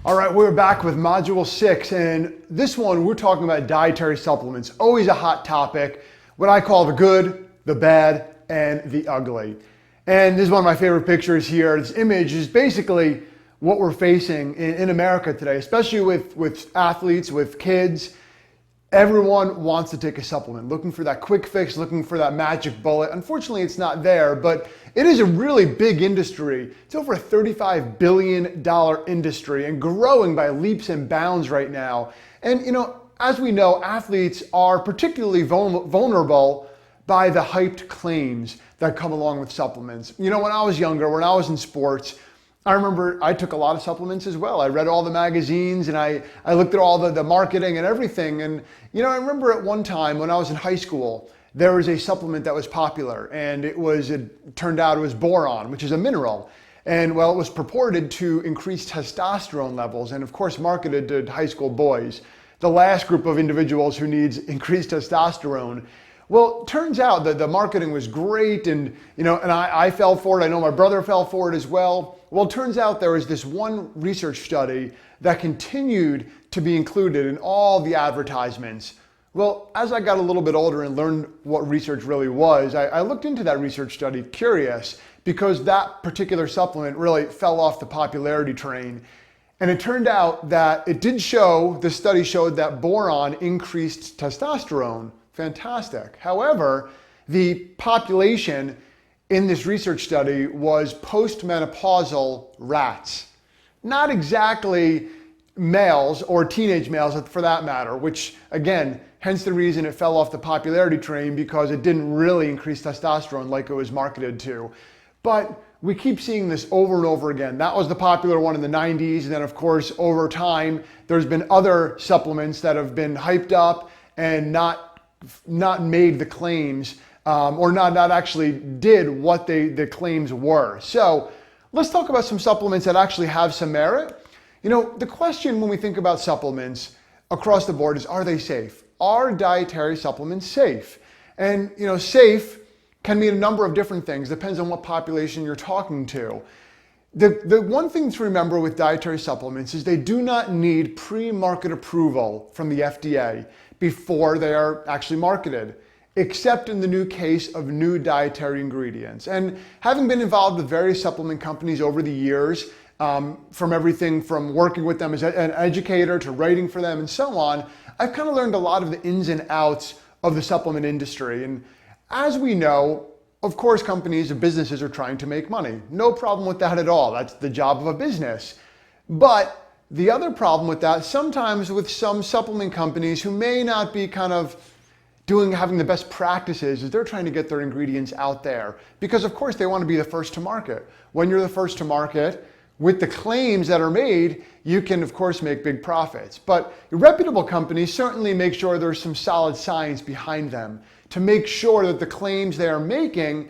All right, we're back with Module 6, and this one we're talking about dietary supplements. Always a hot topic, what I call the good, the bad, and the ugly. And this is one of my favorite pictures here. This image is basically what we're facing in America today, especially with athletes, with kids. Everyone wants to take a supplement, looking for that quick fix, looking for that magic bullet. Unfortunately, it's not there, but it is a really big industry. It's over a $35 billion industry and growing by leaps and bounds right now. And as we know, athletes are particularly vulnerable by the hyped claims that come along with supplements. When I was younger, when I was in sports, I remember I took a lot of supplements as well. I read all the magazines and I looked at all the marketing and everything. And I remember at one time when I was in high school, there was a supplement that was popular, and it turned out it was boron, which is a mineral. And well, it was purported to increase testosterone levels and of course marketed to high school boys, the last group of individuals who needs increased testosterone. Well, it turns out that the marketing was great, and I fell for it. I know my brother fell for it as well. Well, it turns out there was this one research study that continued to be included in all the advertisements. Well, as I got a little bit older and learned what research really was, I looked into that research study curious because that particular supplement really fell off the popularity train. And it turned out that the study showed that boron increased testosterone. Fantastic. However, the population in this research study was postmenopausal rats. Not exactly males or teenage males for that matter, which again, hence the reason it fell off the popularity train, because it didn't really increase testosterone like it was marketed to. But we keep seeing this over and over again. That was the popular one in the 90s. And then of course, over time, there's been other supplements that have been hyped up and not made the claims or not actually did what the claims were. So let's talk about some supplements that actually have some merit. The question when we think about supplements across the board is, are they safe? Are dietary supplements safe? And safe can mean a number of different things, depends on what population you're talking to. The one thing to remember with dietary supplements is they do not need pre-market approval from the FDA before they are actually marketed, except in the new case of new dietary ingredients. And having been involved with various supplement companies over the years, from everything from working with them as an educator to writing for them and so on, I've kind of learned a lot of the ins and outs of the supplement industry. And as we know, of course, companies and businesses are trying to make money. No problem with that at all. That's the job of a business. But the other problem with that, sometimes with some supplement companies who may not be having the best practices, is they're trying to get their ingredients out there because of course they want to be the first to market. When you're the first to market, with the claims that are made, you can of course make big profits. But reputable companies certainly make sure there's some solid science behind them to make sure that the claims they are making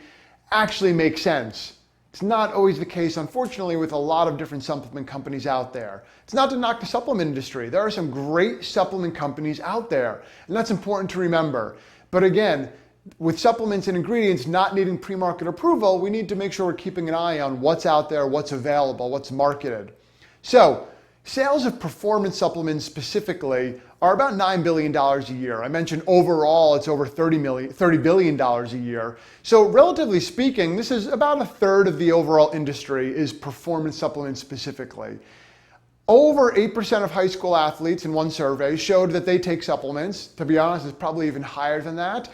actually make sense. It's not always the case, unfortunately, with a lot of different supplement companies out there. It's not to knock the supplement industry. There are some great supplement companies out there, and that's important to remember. But again, with supplements and ingredients not needing pre-market approval, we need to make sure we're keeping an eye on what's out there, what's available, what's marketed. So, sales of performance supplements specifically are about $9 billion a year. I mentioned overall it's over $30 billion a year. So relatively speaking, this is about a third of the overall industry is performance supplements specifically. Over 8% of high school athletes in one survey showed that they take supplements. To be honest, it's probably even higher than that.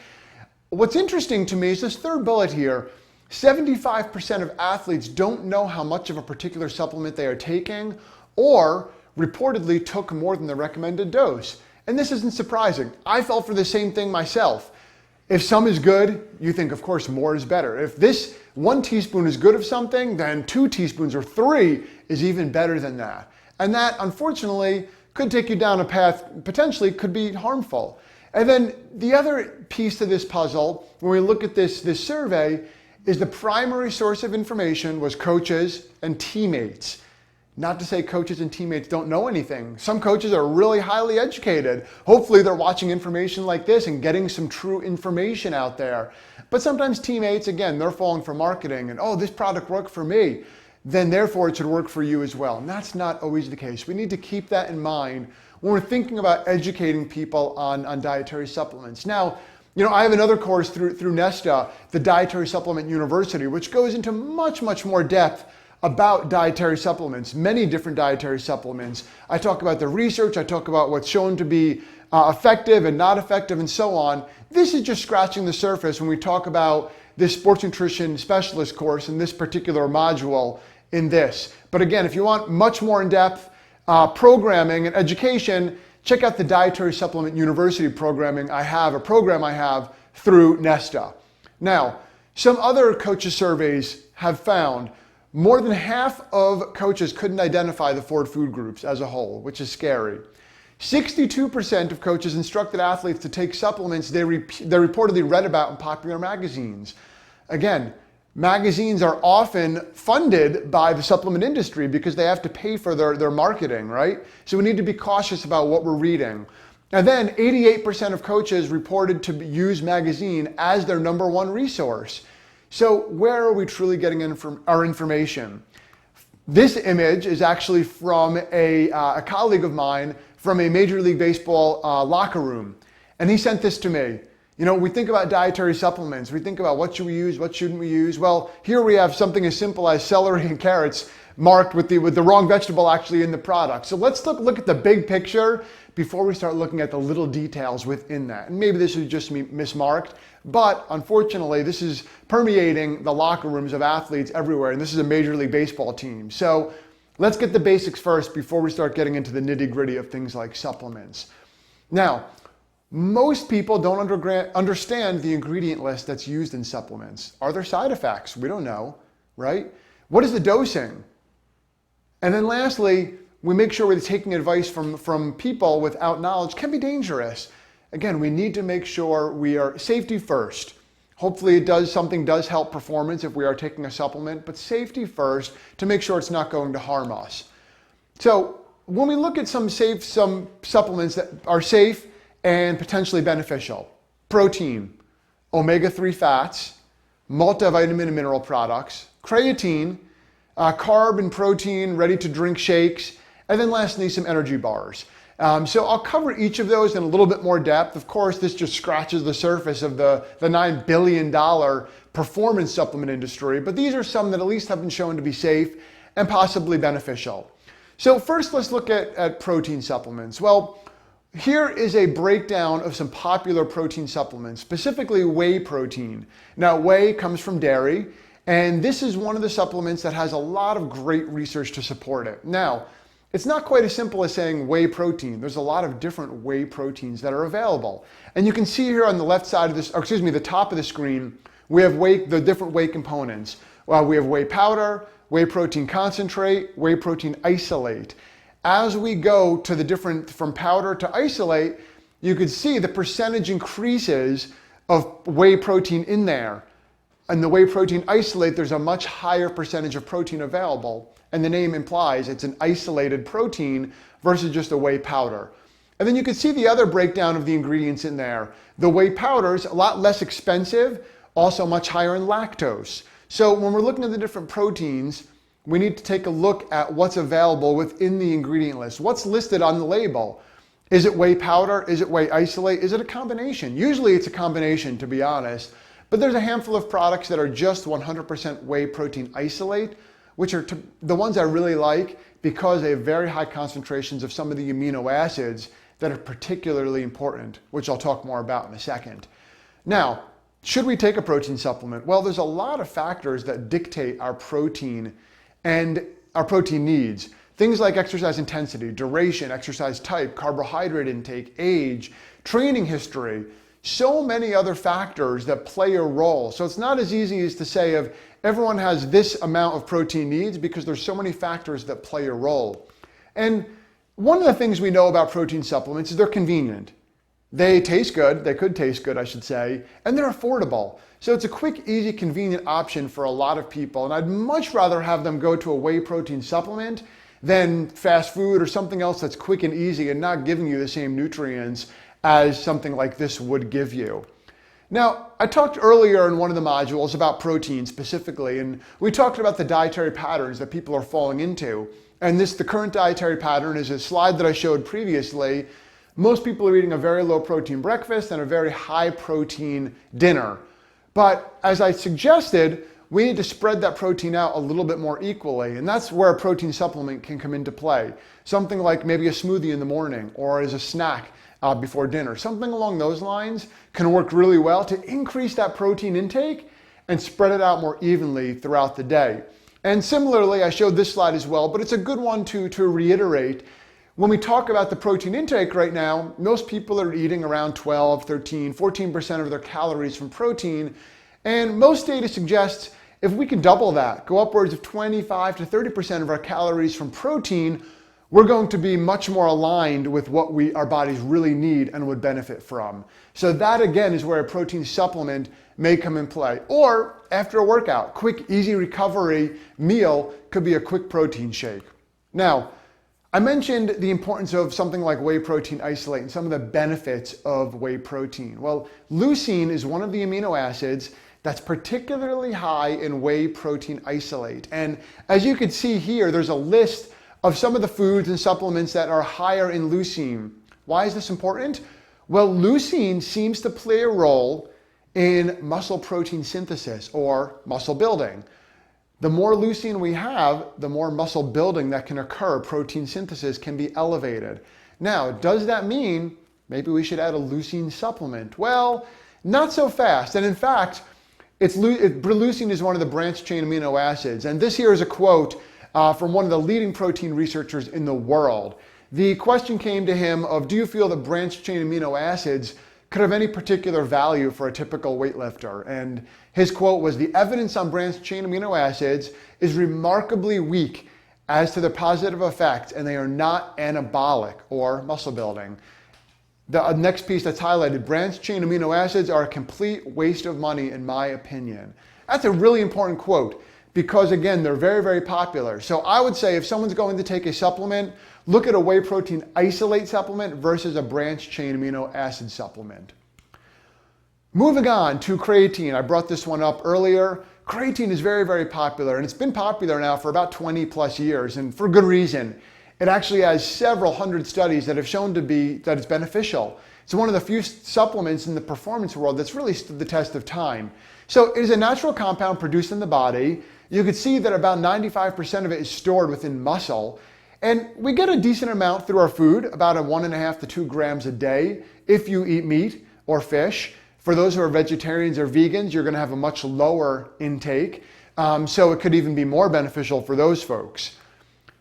What's interesting to me is this third bullet here. 75% of athletes don't know how much of a particular supplement they are taking, or reportedly took more than the recommended dose. And this isn't surprising. I fell for the same thing myself. If some is good, you think, of course, more is better. If this 1 teaspoon is good of something, then 2 teaspoons or 3 is even better than that. And that, unfortunately, could take you down a path, potentially could be harmful. And then the other piece to this puzzle, when we look at this survey, is the primary source of information was coaches and teammates. Not to say coaches and teammates don't know anything. Some coaches are really highly educated. Hopefully they're watching information like this and getting some true information out there. But sometimes teammates, again, they're falling for marketing and, oh, this product worked for me. then therefore it should work for you as well. And that's not always the case. We need to keep that in mind when we're thinking about educating people on dietary supplements. Now, I have another course through Nesta, the Dietary Supplement University, which goes into much more depth about dietary supplements, many different dietary supplements. I talk about the research, I talk about what's shown to be effective and not effective and so on. This is just scratching the surface when we talk about this sports nutrition specialist course in this particular module in this. But again, if you want much more in-depth programming and education, check out the Dietary Supplement University program I have through Nesta. Now, some other coaches surveys have found more than half of coaches couldn't identify the 4 food groups as a whole, which is scary. 62% of coaches instructed athletes to take supplements they reportedly read about in popular magazines. Again, magazines are often funded by the supplement industry because they have to pay for their marketing, right? So we need to be cautious about what we're reading. And then 88% of coaches reported to use magazine as their number one resource. So where are we truly getting our information? This image is actually from a colleague of mine from a Major League Baseball locker room. And he sent this to me. We think about dietary supplements. We think about what should we use, what shouldn't we use. Well, here we have something as simple as celery and carrots marked with the wrong vegetable actually in the product. So let's look at the big picture before we start looking at the little details within that. And maybe this is just mismarked, but unfortunately this is permeating the locker rooms of athletes everywhere, and this is a Major League Baseball team. So let's get the basics first before we start getting into the nitty-gritty of things like supplements. Now, most people don't understand the ingredient list that's used in supplements. Are there side effects? We don't know, right? What is the dosing? And then lastly, we make sure we're taking advice from people without knowledge can be dangerous. Again, we need to make sure we are safety first. Hopefully something does help performance if we are taking a supplement, but safety first to make sure it's not going to harm us. So when we look at some supplements that are safe and potentially beneficial: protein, omega-3 fats, multivitamin and mineral products, creatine, carb and protein, ready-to-drink shakes, and then lastly, some energy bars. So I'll cover each of those in a little bit more depth. Of course, this just scratches the surface of the $9 billion performance supplement industry, but these are some that at least have been shown to be safe and possibly beneficial. So first, let's look at protein supplements. Well, here is a breakdown of some popular protein supplements, specifically whey protein. Now, whey comes from dairy, and this is one of the supplements that has a lot of great research to support it. Now, it's not quite as simple as saying whey protein. There's a lot of different whey proteins that are available. And you can see here on the left side of this, the top of the screen, we have the different whey components. We have whey powder, whey protein concentrate, whey protein isolate. As we go to the different, from powder to isolate, you could see the percentage increases of whey protein in there. And the whey protein isolate, there's a much higher percentage of protein available. And the name implies it's an isolated protein versus just a whey powder. And then you can see the other breakdown of the ingredients in there. The whey powder is a lot less expensive, also much higher in lactose. So when we're looking at the different proteins, we need to take a look at what's available within the ingredient list. What's listed on the label? Is it whey powder? Is it whey isolate? Is it a combination? Usually it's a combination, to be honest. But there's a handful of products that are just 100% whey protein isolate, which are the ones I really like because they have very high concentrations of some of the amino acids that are particularly important, which I'll talk more about in a second. Now, should we take a protein supplement? Well, there's a lot of factors that dictate our protein and our protein needs. Things like exercise intensity, duration, exercise type, carbohydrate intake, age, training history, so many other factors that play a role. So it's not as easy as to say if everyone has this amount of protein needs because there's so many factors that play a role. And one of the things we know about protein supplements is they're convenient. They taste good, they could taste good, I should say, and they're affordable. So it's a quick, easy, convenient option for a lot of people. And I'd much rather have them go to a whey protein supplement than fast food or something else that's quick and easy and not giving you the same nutrients as something like this would give you. Now, I talked earlier in one of the modules about protein specifically, and we talked about the dietary patterns that people are falling into. And the current dietary pattern is a slide that I showed previously. Most people are eating a very low protein breakfast and a very high protein dinner. But as I suggested, we need to spread that protein out a little bit more equally, and that's where a protein supplement can come into play. Something like maybe a smoothie in the morning or as a snack before dinner. Something along those lines can work really well to increase that protein intake and spread it out more evenly throughout the day. And similarly, I showed this slide as well, but it's a good one to reiterate. When we talk about the protein intake right now, most people are eating around 12, 13, 14% of their calories from protein. And most data suggests if we can double that, go upwards of 25 to 30% of our calories from protein, we're going to be much more aligned with what our bodies really need and would benefit from. So that again is where a protein supplement may come in play. Or after a workout, quick, easy recovery meal could be a quick protein shake. Now, I mentioned the importance of something like whey protein isolate and some of the benefits of whey protein. Well, leucine is one of the amino acids that's particularly high in whey protein isolate. And as you can see here, there's a list of some of the foods and supplements that are higher in leucine. Why is this important? Well, leucine seems to play a role in muscle protein synthesis or muscle building. The more leucine we have, the more muscle building that can occur. Protein synthesis can be elevated. Now, does that mean maybe we should add a leucine supplement? Well, not so fast. And in fact, leucine is one of the branched chain amino acids. And this here is a quote from one of the leading protein researchers in the world. The question came to him of, do you feel that branched chain amino acids could have any particular value for a typical weightlifter? And his quote was, the evidence on branched chain amino acids is remarkably weak as to their positive effects, and they are not anabolic or muscle building. The next piece that's highlighted, branched chain amino acids are a complete waste of money in my opinion. That's a really important quote, because again, they're very, very popular. So I would say if someone's going to take a supplement, look at a whey protein isolate supplement versus a branched chain amino acid supplement. Moving on to creatine. I brought this one up earlier. Creatine is very, very popular, and it's been popular now for about 20 plus years, and for good reason. It actually has several hundred studies that have shown that it's beneficial. It's one of the few supplements in the performance world that's really stood the test of time. So it is a natural compound produced in the body. You can see that about 95% of it is stored within muscle. And we get a decent amount through our food, about 1.5 to 2 grams a day if you eat meat or fish. For those who are vegetarians or vegans, you're going to have a much lower intake. So it could even be more beneficial for those folks.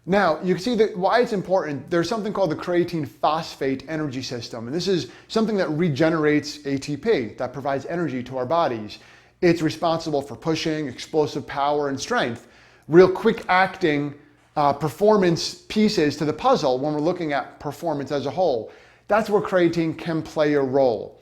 Now, you can see that why it's important. There's something called the creatine phosphate energy system. And this is something that regenerates ATP, that provides energy to our bodies. It's responsible for pushing, explosive power, and strength. Real quick acting performance pieces to the puzzle when we're looking at performance as a whole. That's where creatine can play a role.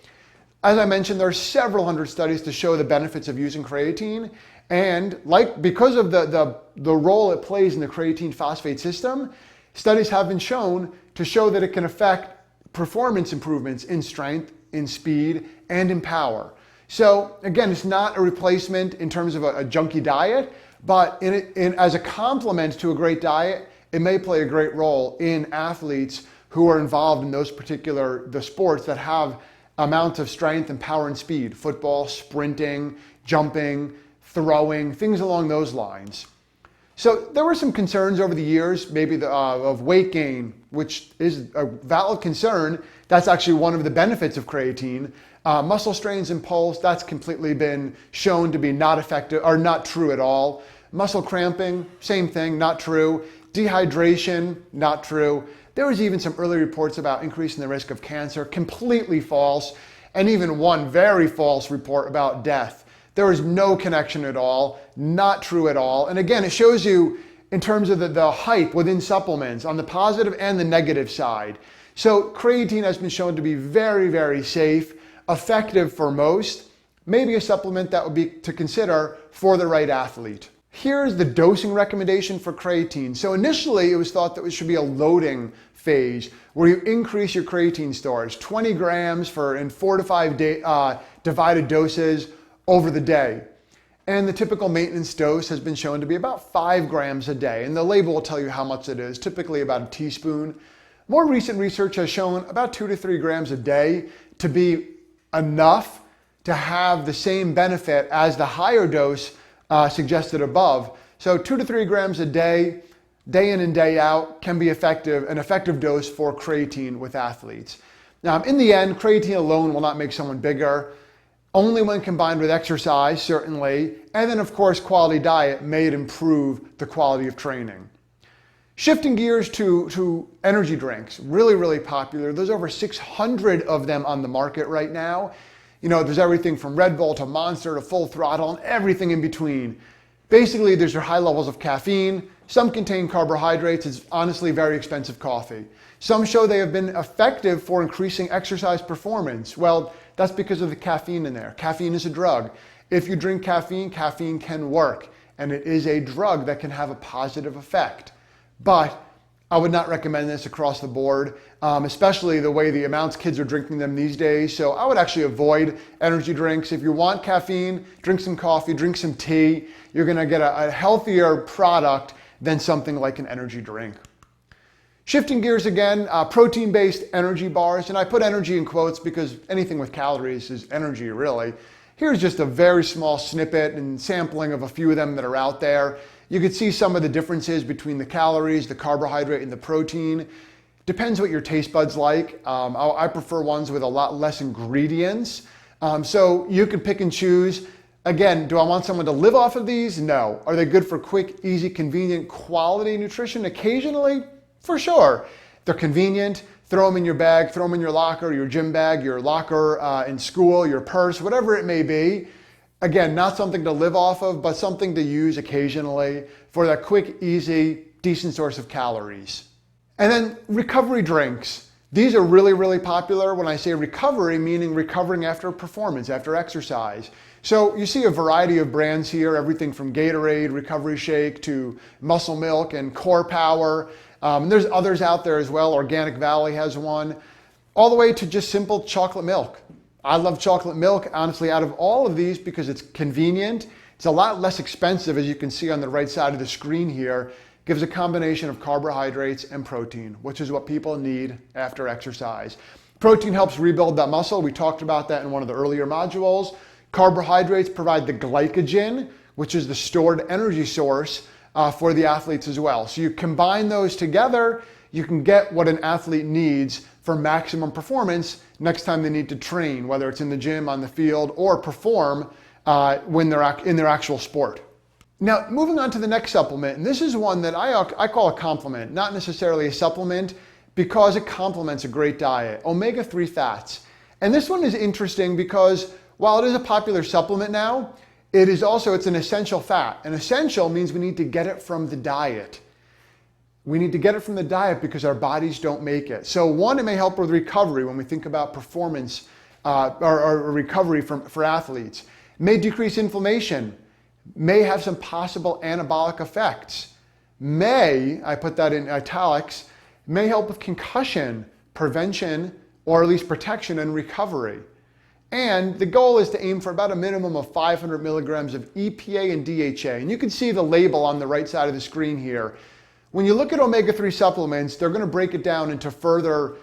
As I mentioned, there are several hundred studies to show the benefits of using creatine. And because of the role it plays in the creatine phosphate system, studies have been shown to show that it can affect performance improvements in strength, in speed, and in power. So again, it's not a replacement in terms of a junky diet, but as a complement to a great diet, it may play a great role in athletes who are involved in those the sports that have amounts of strength and power and speed: football, sprinting, jumping, throwing, things along those lines. So there were some concerns over the years, maybe of weight gain, which is a valid concern. That's actually one of the benefits of creatine. Muscle strains and pulse, that's completely been shown to be not effective or not true at all. Muscle cramping, same thing, not true. Dehydration, not true. There was even some early reports about increasing the risk of cancer, completely false, and even one very false report about death. There is no connection at all, not true at all. And again, it shows you in terms of the hype within supplements on the positive and the negative side. So creatine has been shown to be very, very safe, effective for most, maybe a supplement that would be to consider for the right athlete. Here's the dosing recommendation for creatine. So initially it was thought that it should be a loading phase where you increase your creatine storage, 20 grams in 4 to 5 divided doses over the day. And the typical maintenance dose has been shown to be about 5 grams a day. And the label will tell you how much it is, typically about a teaspoon. More recent research has shown about 2 to 3 grams a day to be enough to have the same benefit as the higher dose suggested above. So 2 to 3 grams a day, day in and day out, can be an effective dose for creatine with athletes. Now, in the end, creatine alone will not make someone bigger. Only when combined with exercise, certainly. And then, of course, quality diet may improve the quality of training. Shifting gears to energy drinks, really, really popular. There's over 600 of them on the market right now. You know, there's everything from Red Bull to Monster to Full Throttle and everything in between. Basically, there's your high levels of caffeine. Some contain carbohydrates. It's honestly very expensive coffee. Some show they have been effective for increasing exercise performance. Well, that's because of the caffeine in there. Caffeine is a drug. If you drink caffeine, caffeine can work. And it is a drug that can have a positive effect. But I would not recommend this across the board, especially the way the amounts kids are drinking them these days. So I would actually avoid energy drinks. If you want caffeine, drink some coffee, drink some tea. You're going to get a healthier product than something like an energy drink. Shifting gears again, protein-based energy bars. And I put energy in quotes because anything with calories is energy, really. Here's just a very small snippet and sampling of a few of them that are out there. You can see some of the differences between the calories, the carbohydrate, and the protein. Depends what your taste buds like. I prefer ones with a lot less ingredients. So you can pick and choose. Again, do I want someone to live off of these? No. Are they good for quick, easy, convenient, quality nutrition? Occasionally, for sure. They're convenient. Throw them in your bag, throw them in your locker, your gym bag, your locker in school, your purse, whatever it may be. Again, not something to live off of, but something to use occasionally for that quick, easy, decent source of calories. And then recovery drinks. These are really, really popular. When I say recovery, meaning recovering after performance, after exercise. So you see a variety of brands here, everything from Gatorade, Recovery Shake, to Muscle Milk and Core Power. And there's others out there as well. Organic Valley has one. All the way to just simple chocolate milk. I love chocolate milk, honestly, out of all of these because it's convenient. It's a lot less expensive, as you can see on the right side of the screen here. Gives a combination of carbohydrates and protein, which is what people need after exercise. Protein helps rebuild that muscle. We talked about that in one of the earlier modules. Carbohydrates provide the glycogen, which is the stored energy source for the athletes as well. So you combine those together, you can get what an athlete needs for maximum performance next time they need to train, whether it's in the gym, on the field, or perform when they're in their actual sport. Now, moving on to the next supplement, and this is one that I call a complement, not necessarily a supplement, because it complements a great diet, omega-3 fats. And this one is interesting because while it is a popular supplement now, it's an essential fat. And essential means we need to get it from the diet. We need to get it from the diet because our bodies don't make it. So one, it may help with recovery when we think about performance or recovery for athletes. It may decrease inflammation, may have some possible anabolic effects. I put that in italics, may help with concussion prevention or at least protection and recovery. And the goal is to aim for about a minimum of 500 milligrams of EPA and DHA. And you can see the label on the right side of the screen here. When you look at omega-3 supplements, they're going to break it down into further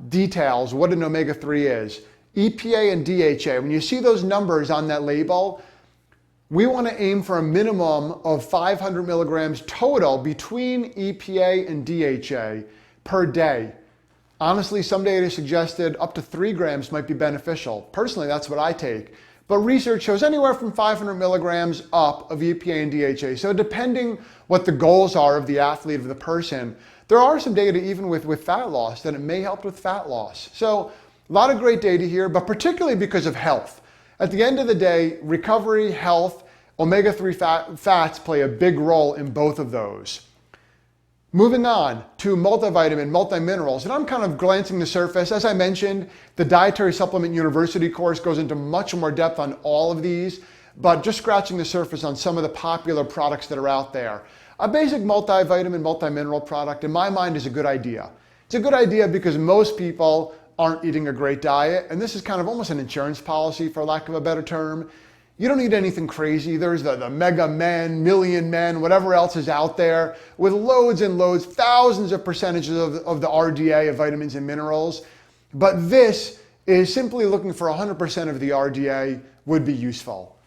details, what an omega-3 is. EPA and DHA, when you see those numbers on that label, we want to aim for a minimum of 500 milligrams total between EPA and DHA per day. Honestly, some data suggested up to 3 grams might be beneficial. Personally, that's what I take. But research shows anywhere from 500 milligrams up of EPA and DHA. So depending what the goals are of the athlete, of the person, there are some data even with fat loss that it may help with fat loss. So a lot of great data here, but particularly because of health. At the end of the day, recovery, health, omega-3 fats play a big role in both of those. Moving on to multivitamin, multiminerals, and I'm kind of glancing the surface. As I mentioned, the Dietary Supplement University course goes into much more depth on all of these, but just scratching the surface on some of the popular products that are out there. A basic multivitamin, multimineral product, in my mind, is a good idea. It's a good idea because most people aren't eating a great diet, and this is kind of almost an insurance policy, for lack of a better term. You don't need anything crazy. There's the mega men, million men, whatever else is out there with loads and loads, thousands of percentages of the RDA of vitamins and minerals. But this is simply looking for 100% of the RDA would be useful.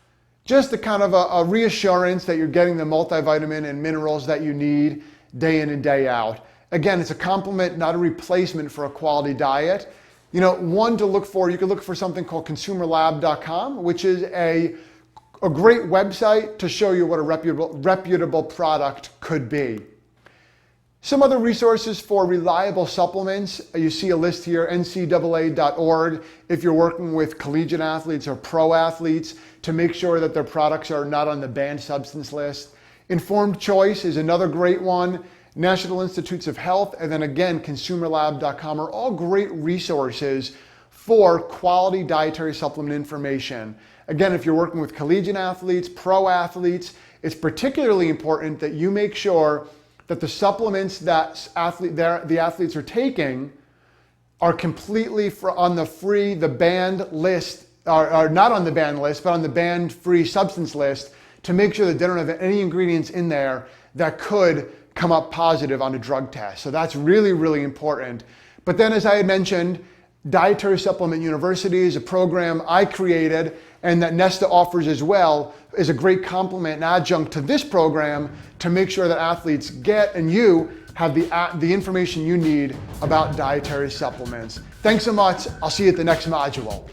Just the kind of a reassurance that you're getting the multivitamin and minerals that you need day in and day out. Again, it's a complement, not a replacement for a quality diet. You know, one to look for, you can look for something called consumerlab.com, which is a great website to show you what a reputable product could be. Some other resources for reliable supplements, you see a list here, ncaa.org, if you're working with collegiate athletes or pro athletes, to make sure that their products are not on the banned substance list. Informed Choice is another great one. National Institutes of Health, and then again, consumerlab.com are all great resources for quality dietary supplement information. Again, if you're working with collegiate athletes, pro athletes, it's particularly important that you make sure that the supplements that the athletes are taking are completely on the banned list, are not on the banned list, but on the banned free substance list, to make sure that they don't have any ingredients in there that could come up positive on a drug test. So that's really, really important. But then, as I had mentioned, Dietary Supplement University is a program I created and that Nesta offers as well, is a great complement and adjunct to this program to make sure that athletes get and you have the information you need about dietary supplements. Thanks so much. I'll see you at the next module.